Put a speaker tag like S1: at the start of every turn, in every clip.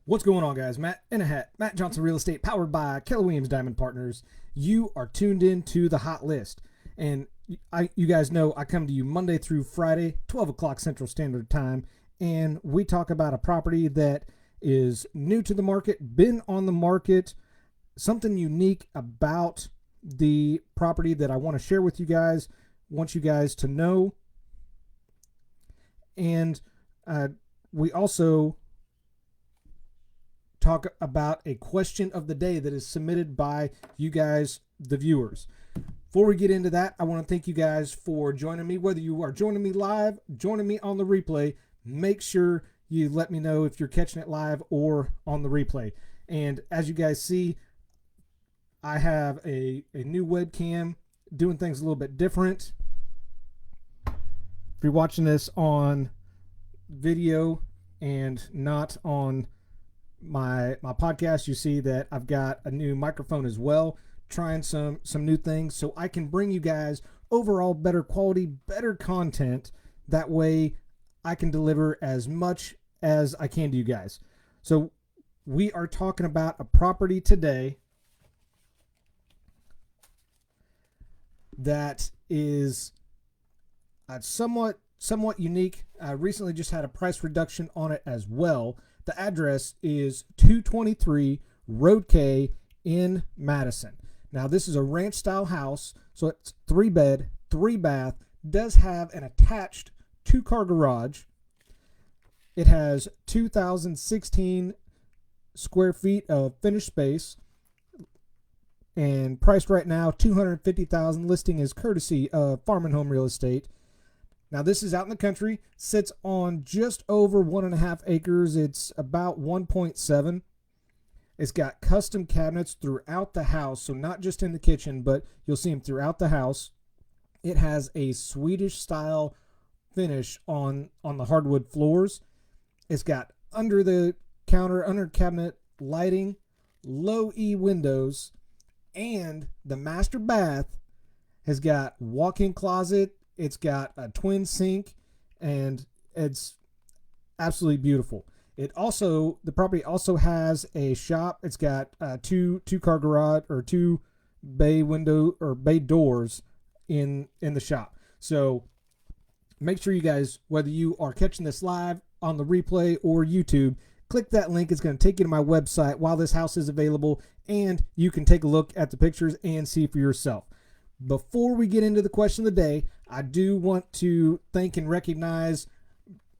S1: What's going on, guys? Matt in a hat. Matt Johnson Real Estate, powered by Keller Williams Diamond Partners. You are tuned in to the hot list. And you guys know I come to you Monday through Friday, 12 o'clock Central Standard Time, and we talk about a property that is new to the market, been on the market, something unique about the property that I want to share with you guys, want you guys to know. And we also talk about a question of the day that is submitted by you guys, the viewers. Before we get into that, I want to thank you guys for joining me. Whether you are joining me live, joining me on the replay, make sure you let me know if you're catching it live or on the replay. And as you guys see, I have a new webcam doing things a little bit different. If you're watching this on video and not on my podcast, you see that I've got a new microphone as well, trying some new things so I can bring you guys overall better quality, better content. That way I can deliver as much as I can to you guys. So we are talking about a property today that is somewhat unique. I recently just had a price reduction on it as well. The address is 223 Road K in Madison. Now, this is a ranch style house, so it's 3-bed, 3-bath, does have an attached 2-car garage. It has 2,016 square feet of finished space, and priced right now $250,000. Listing is courtesy of Farm and Home Real Estate. Now, this is out in the country, sits on just over 1.5 acres. It's about 1.7. It's got custom cabinets throughout the house, so not just in the kitchen, but you'll see them throughout the house. It has a Swedish style finish on the hardwood floors. It's got under the counter, under cabinet lighting, low E windows, and the master bath has got walk-in closet. It's got a twin sink, and it's absolutely beautiful. The property also has a shop. It's got two-car garage, or 2 bay window or bay doors in the shop. So make sure you guys, whether you are catching this live on the replay or YouTube, click that link. It's going to take you to my website while this house is available, and you can take a look at the pictures and see for yourself. Before we get into the question of the day, I do want to thank and recognize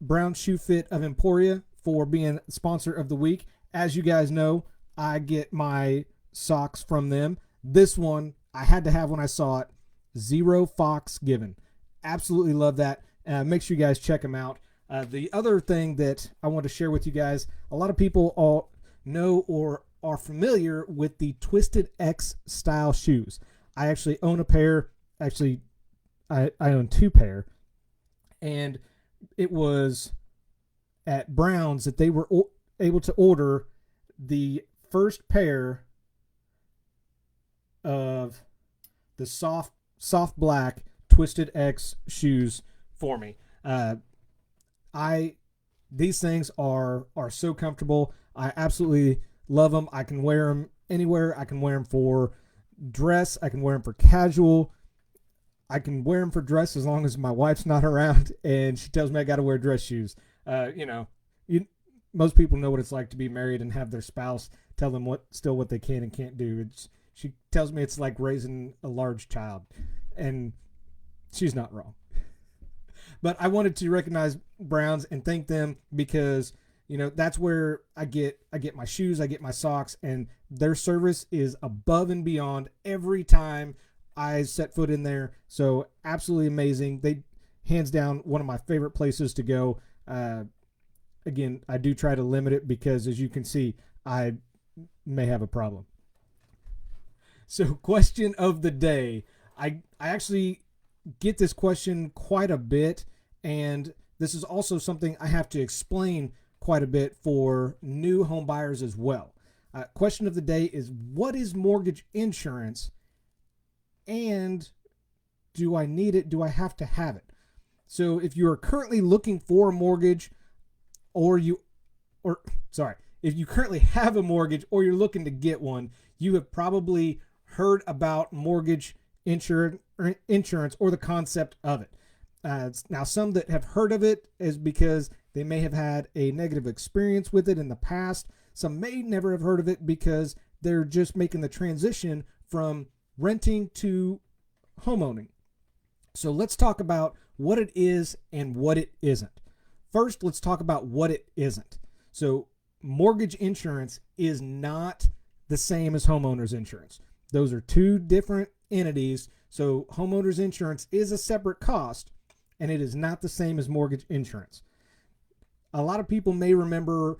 S1: Brown Shoe Fit of Emporia for being sponsor of the week. As you guys know, I get my socks from them. This one, I had to have when I saw it. Zero Fox Given. Absolutely love that. Make sure you guys check them out. The other thing that I want to share with you guys, a lot of people all know or are familiar with the Twisted X style shoes. I actually own a pair. Actually, I own 2 pair. And it was at Brown's that they were able to order the first pair of the soft black Twisted X shoes for me. These things are so comfortable. I absolutely love them. I can wear them anywhere. I can wear them for dress. I can wear them for casual. I can wear them for dress as long as my wife's not around and she tells me I got to wear dress shoes. Most people know what it's like to be married and have their spouse tell them what they can and can't do. She tells me it's like raising a large child, and she's not wrong. But I wanted to recognize Browns and thank them because, that's where I get my shoes, I get my socks, and their service is above and beyond every time I set foot in there. So absolutely amazing. They hands down one of my favorite places to go. Again, I do try to limit it because, as you can see, I may have a problem. So, question of the day. I actually get this question quite a bit, and this is also something I have to explain quite a bit for new home buyers as well. Question of the day is, what is mortgage insurance, and do I need it? Do I have to have it? So if you are currently looking for a mortgage, if you currently have a mortgage or you're looking to get one, you have probably heard about mortgage insurance or the concept of it. Now, some that have heard of it is because they may have had a negative experience with it in the past. Some may never have heard of it because they're just making the transition from renting to homeowning. So let's talk about what it is and what it isn't. First, let's talk about what it isn't. So mortgage insurance is not the same as homeowners insurance. Those are two different entities. So homeowners insurance is a separate cost, and it is not the same as mortgage insurance. A lot of people may remember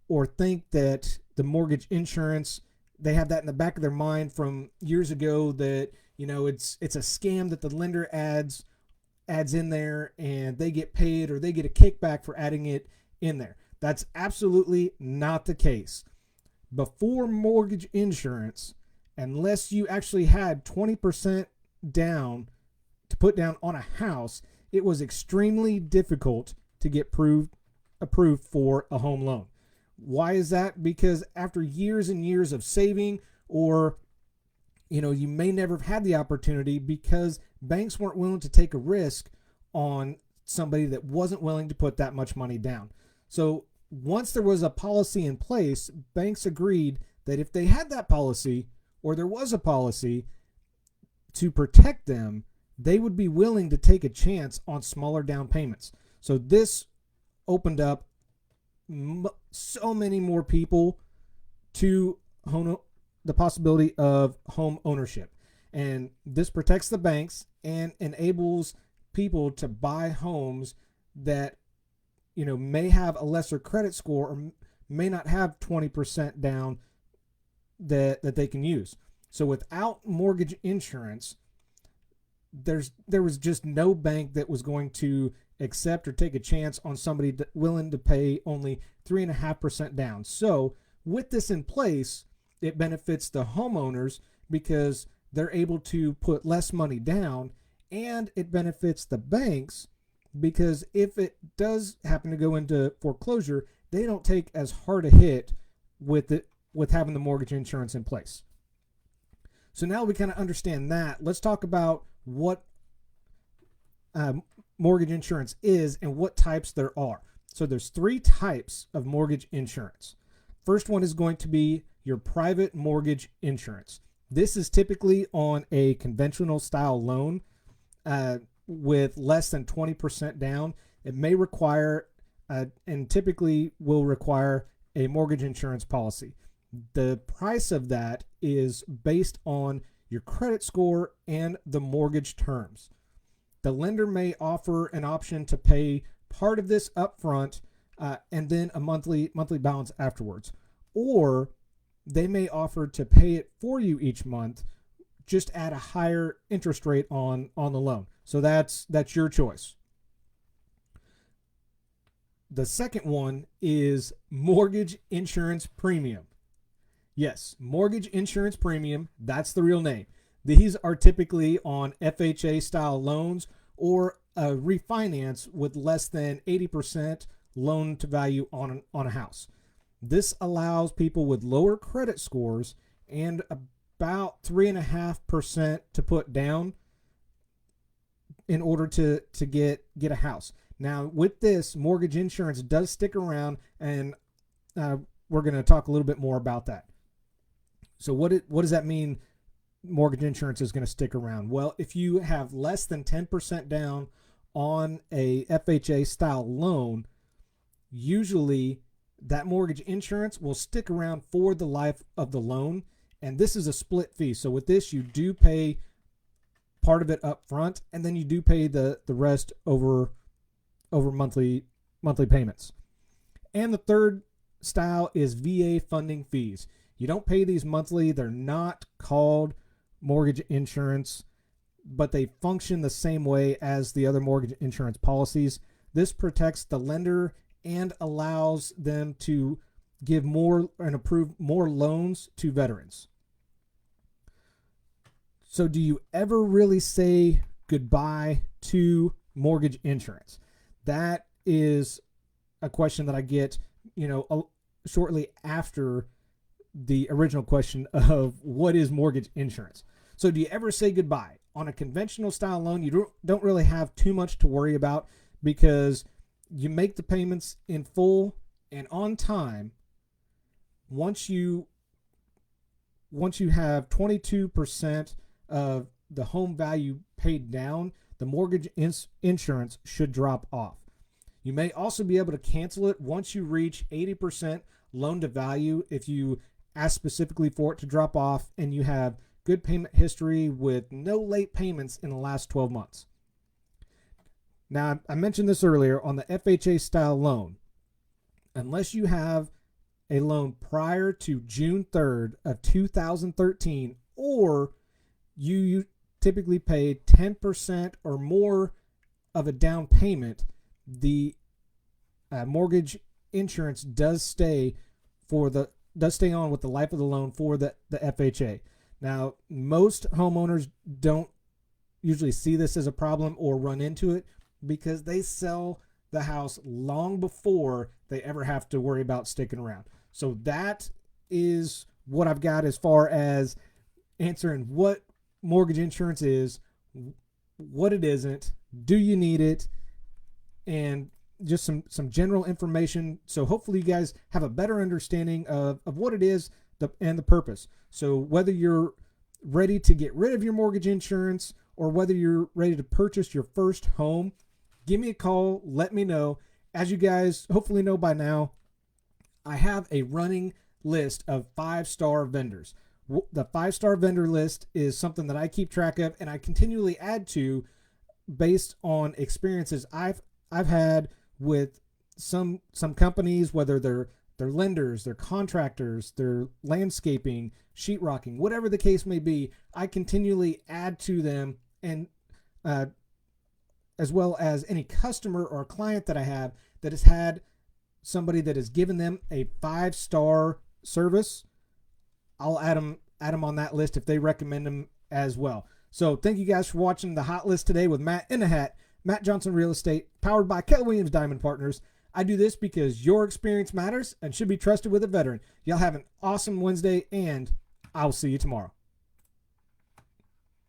S1: or think that the mortgage insurance, they have that in the back of their mind from years ago, that, you know, it's a scam that the lender adds in there and they get paid or they get a kickback for adding it in there. That's absolutely not the case. Before mortgage insurance, unless you actually had 20% down to put down on a house, it was extremely difficult to get approved for a home loan. Why is that? Because after years and years of saving, or you may never have had the opportunity because banks weren't willing to take a risk on somebody that wasn't willing to put that much money down. So once there was a policy in place, banks agreed that if they had that policy, or there was a policy to protect them, they would be willing to take a chance on smaller down payments. So this opened up so many more people to the possibility of home ownership. And this protects the banks and enables people to buy homes that may have a lesser credit score or may not have 20% down that they can use. So without mortgage insurance, there was just no bank that was going to accept or take a chance on somebody willing to pay only 3.5% down. So with this in place, it benefits the homeowners because they're able to put less money down, and it benefits the banks because if it does happen to go into foreclosure, they don't take as hard a hit with having the mortgage insurance in place. So now we kind of understand that. Let's talk about what mortgage insurance is and what types there are. So there's 3 types of mortgage insurance. First one is going to be your private mortgage insurance. This is typically on a conventional style loan with less than 20% down. It may require and typically will require a mortgage insurance policy. The price of that is based on your credit score and the mortgage terms. The lender may offer an option to pay part of this upfront and then a monthly balance afterwards, or they may offer to pay it for you each month, just at a higher interest rate on the loan. So that's your choice. The second one is mortgage insurance premium. Yes, mortgage insurance premium, that's the real name. These are typically on FHA style loans or a refinance with less than 80% loan to value on a house. This allows people with lower credit scores and about 3.5% to put down in order to get a house. Now, with this, mortgage insurance does stick around, and we're going to talk a little bit more about that. So what does that mean, mortgage insurance is going to stick around? Well, if you have less than 10% down on a FHA style loan, usually that mortgage insurance will stick around for the life of the loan, and this is a split fee. So with this, you do pay part of it up front, and then you do pay the rest over monthly payments. And the third style is VA funding fees. You don't pay these monthly. They're not called mortgage insurance, but they function the same way as the other mortgage insurance policies. This protects the lender and allows them to give more and approve more loans to veterans. So do you ever really say goodbye to mortgage insurance? That is a question that I get, shortly after the original question of what is mortgage insurance. So do you ever say goodbye? On a conventional style loan, you don't really have too much to worry about because you make the payments in full and on time. Once you have 22% of the home value paid down, the mortgage insurance should drop off. You may also be able to cancel it once you reach 80% loan to value if you ask specifically for it to drop off and you have good payment history with no late payments in the last 12 months. Now, I mentioned this earlier on the FHA style loan. Unless you have a loan prior to June 3rd of 2013, or you typically pay 10% or more of a down payment, the mortgage insurance does stay on with the life of the loan for the FHA. Now, most homeowners don't usually see this as a problem or run into it because they sell the house long before they ever have to worry about sticking around. So that is what I've got as far as answering what mortgage insurance is, what it isn't, do you need it, and just some general information. So hopefully you guys have a better understanding of what it is and the purpose. So whether you're ready to get rid of your mortgage insurance or whether you're ready to purchase your first home, give me a call. Let me know. As you guys hopefully know by now, I have a running list of 5-star vendors. The 5-star vendor list is something that I keep track of and I continually add to based on experiences I've had with some companies, whether they're lenders, they're contractors, they're landscaping, sheetrocking, whatever the case may be. I continually add to them, and as well as any customer or client that I have that has had somebody that has given them a 5-star service, I'll add them on that list if they recommend them as well. So thank you guys for watching the Hot List today with Matt in the Hat, Matt Johnson Real Estate, powered by Keller Williams Diamond Partners. I do this because your experience matters and should be trusted with a veteran. Y'all have an awesome Wednesday, and I'll see you tomorrow.